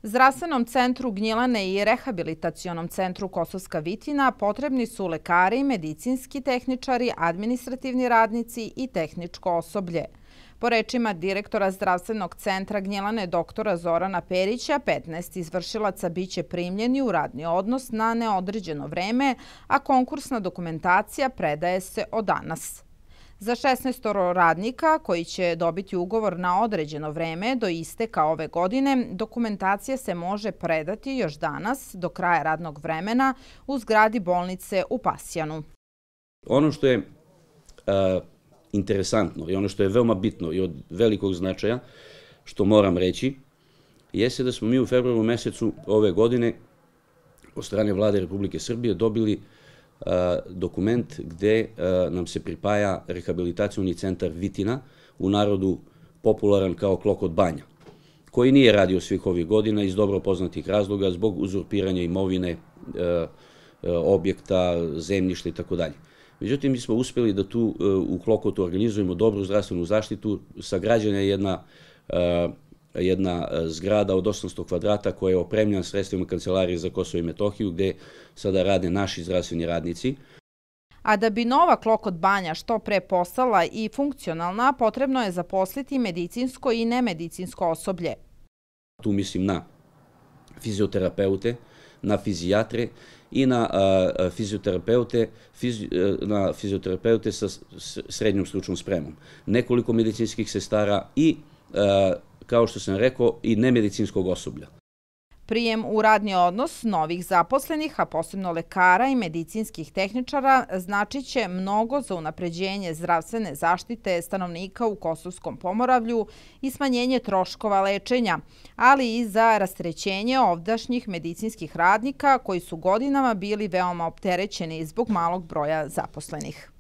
Zdravstvenom centru Gnjilane i rehabilitacionom centru Kosovska Vitina potrebni su lekari, medicinski tehničari, administrativni radnici i tehničko osoblje. Po rečima direktora Zdravstvenog centra Gnjilane doktora Zorana Perića, 15 izvršilaca biće primljeni u radni odnos na neodređeno vreme, a konkursna dokumentacija predaje se od danas. Za 16 radnika koji će dobiti ugovor na određeno vreme do isteka ove godine, dokumentacija se može predati još danas do kraja radnog vremena u zgradi bolnice u Pasjanu. Ono što je interesantno i ono što je veoma bitno i od velikog značaja, što moram reći, jeste da smo mi u februaru mesecu ove godine od strane Vlade Republike Srbije dobili dokument gde nam se pripaja rehabilitacioni centar Vitina, u narodu popularan kao Klokot Banja, koji nije radio svih ovih godina iz dobro poznatih razloga zbog uzurpiranja imovine, objekta, zemljišta i tako dalje. Međutim, mi smo uspjeli da tu u Klokotu organizujemo dobru zdravstvenu zaštitu. Sagrađena je jedna zgrada od 800 kvadrata koja je opremljena sredstvima Kancelarije za Kosovo i Metohiju, gde sada rade naši zdravstveni radnici. A da bi nova Klokot Banja što pre postala i funkcionalna, potrebno je zaposliti medicinsko i nemedicinsko osoblje. Tu mislim na fizioterapeute, na fizijatre i na fizioterapeute sa srednjom stručnom spremom. Nekoliko medicinskih sestara i, kao što sam rekao, i nemedicinskog osoblja. Prijem u radni odnos novih zaposlenih, a posebno lekara i medicinskih tehničara, značit će mnogo za unapređenje zdravstvene zaštite stanovnika u Kosovskom Pomoravlju i smanjenje troškova lečenja, ali i za rasterećenje ovdašnjih medicinskih radnika koji su godinama bili veoma opterećeni zbog malog broja zaposlenih.